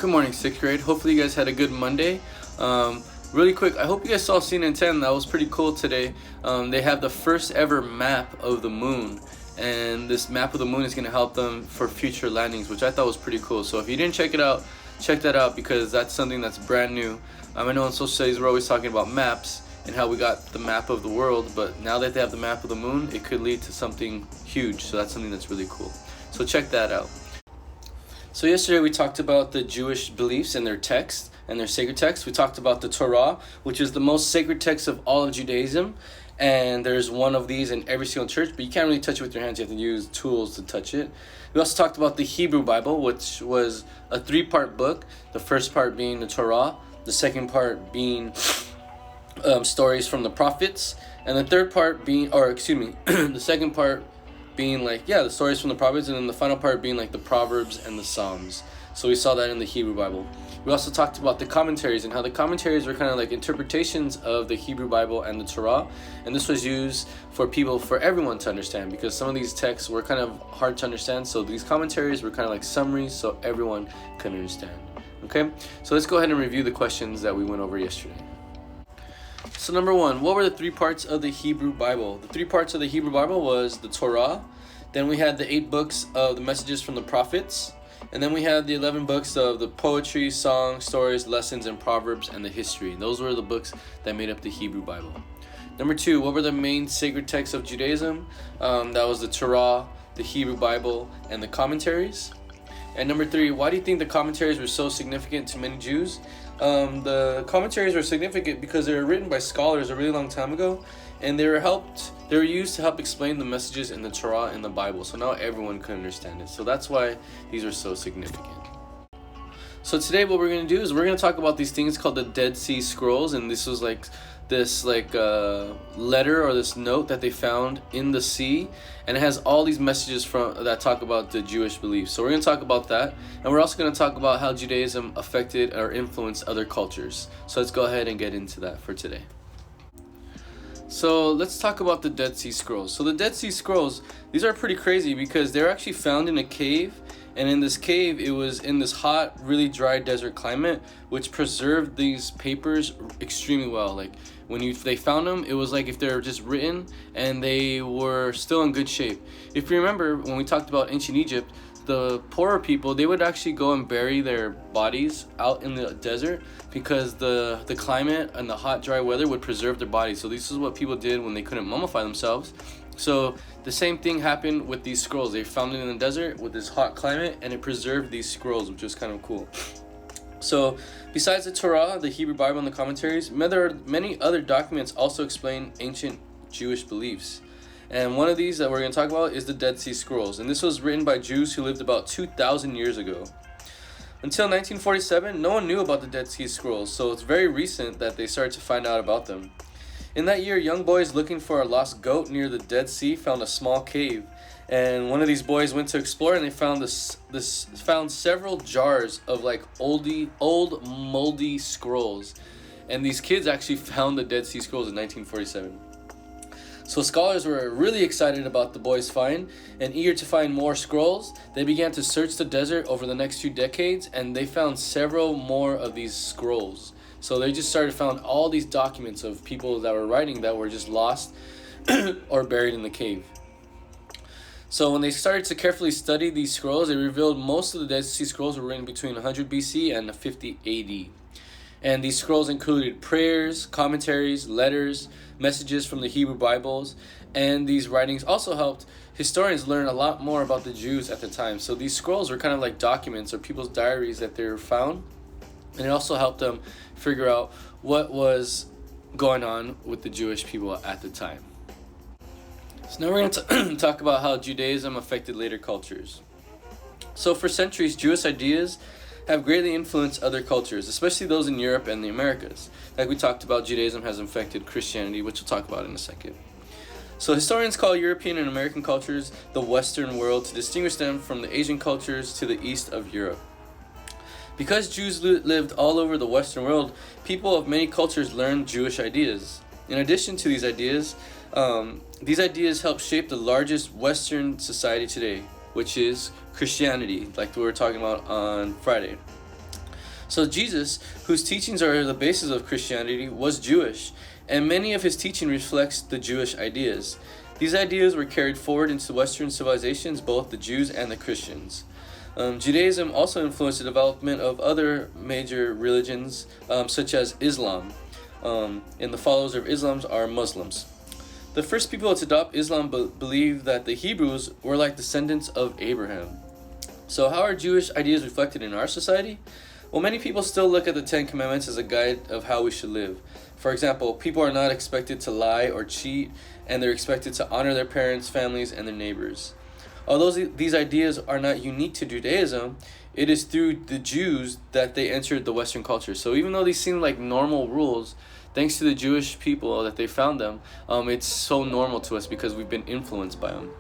Good morning, 6th grade. Hopefully you guys had a good Monday. Really quick, I hope you guys saw CNN 10. That was pretty cool today. They have the first ever map of the moon, and this map of the moon is going to help them for future landings, which I thought was pretty cool. So if you didn't check it out, check that out, because that's something that's brand new. I know in social studies we're always talking about maps and how we got the map of the world, but now that they have the map of the moon, it could lead to something huge. So that's something that's really cool. So check that out. So yesterday we talked about the Jewish beliefs and their text and their sacred text. We talked about the Torah, which is the most sacred text of all of Judaism, and there's one of these in every single church, but you can't really touch it with your hands. You have to use tools to touch it. We also talked about the Hebrew Bible, which was a 3-part book, the first part being the Torah, the second part being stories from the prophets, and the third part being, the second part being the stories from the prophets, and then the final part being the Proverbs and the Psalms. So we saw that in the Hebrew Bible. We also talked about the commentaries and how the commentaries were kind of like interpretations of the Hebrew Bible and the Torah, and this was used for everyone to understand, because some of these texts were kind of hard to understand, so these commentaries were kind of like summaries so everyone could understand. Okay, so let's go ahead and review the questions that we went over yesterday. So number 1, what were the 3 parts of the Hebrew Bible? The 3 parts of the Hebrew Bible was the Torah, then we had the 8 books of the messages from the prophets, and then we had the 11 books of the poetry, songs, stories, lessons, and proverbs, and the history. Those were the books that made up the Hebrew Bible. Number 2, what were the main sacred texts of Judaism? That was the Torah, the Hebrew Bible, and the commentaries. And number 3, why do you think the commentaries were so significant to many Jews? The commentaries were significant because they were written by scholars a really long time ago, and they were used to help explain the messages in the Torah and the Bible, so now everyone could understand it. So that's why these are so significant. So today what we're going to do is we're going to talk about these things called the Dead Sea Scrolls, and this was this letter or this note that they found in the sea, and it has all these messages that talk about the Jewish beliefs. So we're going to talk about that, and we're also going to talk about how Judaism affected or influenced other cultures. So let's go ahead and get into that for today. So let's talk about the Dead Sea Scrolls. So the Dead Sea Scrolls, these are pretty crazy because they're actually found in a cave, and in this cave it was in this hot, really dry desert climate, which preserved these papers extremely well. Like when they found them, it was like if they were just written and they were still in good shape. If you remember when we talked about ancient Egypt, the poorer people, they would actually go and bury their bodies out in the desert because the climate and the hot, dry weather would preserve their bodies. So this is what people did when they couldn't mummify themselves. So the same thing happened with these scrolls. They found it in the desert with this hot climate, and it preserved these scrolls, which was kind of cool. So besides the Torah, the Hebrew Bible, and the commentaries, many other documents also explain ancient Jewish beliefs. And one of these that we're going to talk about is the Dead Sea Scrolls. And this was written by Jews who lived about 2,000 years ago. Until 1947, no one knew about the Dead Sea Scrolls, so it's very recent that they started to find out about them. In that year, young boys looking for a lost goat near the Dead Sea found a small cave. And one of these boys went to explore, and they found found several jars of old moldy scrolls. And these kids actually found the Dead Sea Scrolls in 1947. So scholars were really excited about the boys' find, and eager to find more scrolls. They began to search the desert over the next few decades, and they found several more of these scrolls. So they just found all these documents of people that were writing that were just lost or buried in the cave. So when they started to carefully study these scrolls, they revealed most of the Dead Sea Scrolls were written between 100 BC and 50 AD. And these scrolls included prayers, commentaries, letters, messages from the Hebrew Bibles, and these writings also helped historians learn a lot more about the Jews at the time. So these scrolls were kind of like documents or people's diaries that they were found, and it also helped them figure out what was going on with the Jewish people at the time. So now we're going to talk about how Judaism affected later cultures. So for centuries, Jewish ideas have greatly influenced other cultures, especially those in Europe and the Americas. Like we talked about, Judaism has affected Christianity, which we'll talk about in a second. So historians call European and American cultures the Western world to distinguish them from the Asian cultures to the east of Europe. Because Jews lived all over the Western world, people of many cultures learned Jewish ideas. In addition to these ideas help shape the largest Western society today, which is Christianity, like we were talking about on Friday. So Jesus, whose teachings are the basis of Christianity, was Jewish, and many of his teaching reflects the Jewish ideas. These ideas were carried forward into Western civilizations, both the Jews and the Christians. Judaism also influenced the development of other major religions, such as Islam, and the followers of Islam are Muslims. The first people to adopt Islam believed that the Hebrews were like descendants of Abraham. So how are Jewish ideas reflected in our society? Well, many people still look at the Ten Commandments as a guide of how we should live. For example, people are not expected to lie or cheat, and they're expected to honor their parents, families, and their neighbors. Although these ideas are not unique to Judaism, it is through the Jews that they entered the Western culture. So even though these seem like normal rules, thanks to the Jewish people that they found them, it's so normal to us because we've been influenced by them.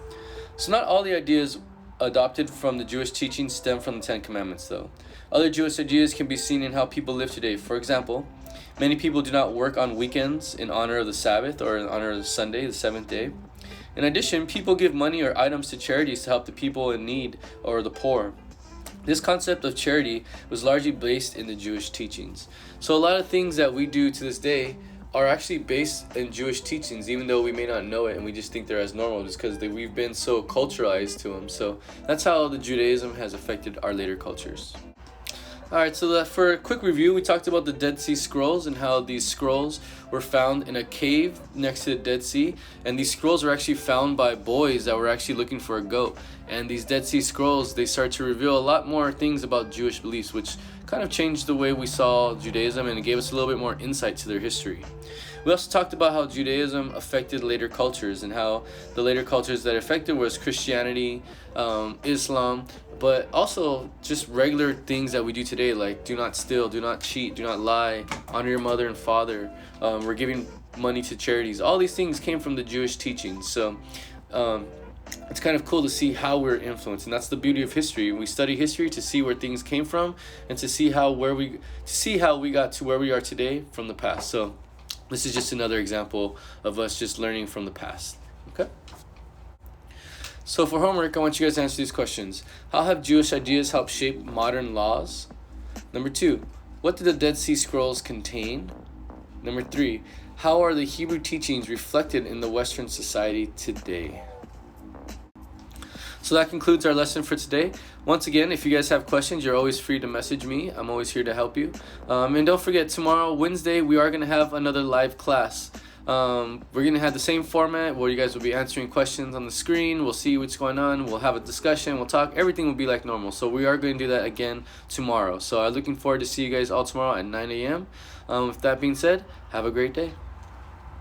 So not all the ideas adopted from the Jewish teachings stem from the Ten Commandments, though. Other Jewish ideas can be seen in how people live today. For example, many people do not work on weekends in honor of the Sabbath or in honor of the Sunday, the seventh day. In addition, people give money or items to charities to help the people in need or the poor. This concept of charity was largely based in the Jewish teachings. So a lot of things that we do to this day are actually based in Jewish teachings, even though we may not know it and we just think they're as normal just because we've been so culturalized to them. So that's how the Judaism has affected our later cultures. Alright, so for a quick review, we talked about the Dead Sea Scrolls and how these scrolls were found in a cave next to the Dead Sea. And these scrolls were actually found by boys that were actually looking for a goat. And these Dead Sea Scrolls, they start to reveal a lot more things about Jewish beliefs, which kind of changed the way we saw Judaism, and it gave us a little bit more insight to their history. We also talked about how Judaism affected later cultures and how the later cultures that affected was Christianity, Islam, but also just regular things that we do today, like do not steal, do not cheat, do not lie, honor your mother and father. We're giving money to charities. All these things came from the Jewish teachings. So it's kind of cool to see how we're influenced, and that's the beauty of history. We study history to see where things came from and to see how we got to where we are today from the past. So this is just another example of us just learning from the past. Okay? So for homework, I want you guys to answer these questions. How have Jewish ideas helped shape modern laws? Number 2, what did the Dead Sea Scrolls contain? Number 3, how are the Hebrew teachings reflected in the Western society today? So that concludes our lesson for today. Once again, if you guys have questions, you're always free to message me. I'm always here to help you. And don't forget, tomorrow, Wednesday, we are going to have another live class. We're going to have the same format where you guys will be answering questions on the screen. We'll see what's going on. We'll have a discussion. We'll talk. Everything will be like normal. So we are going to do that again tomorrow. So I'm looking forward to see you guys all tomorrow at 9 a.m. With that being said, have a great day.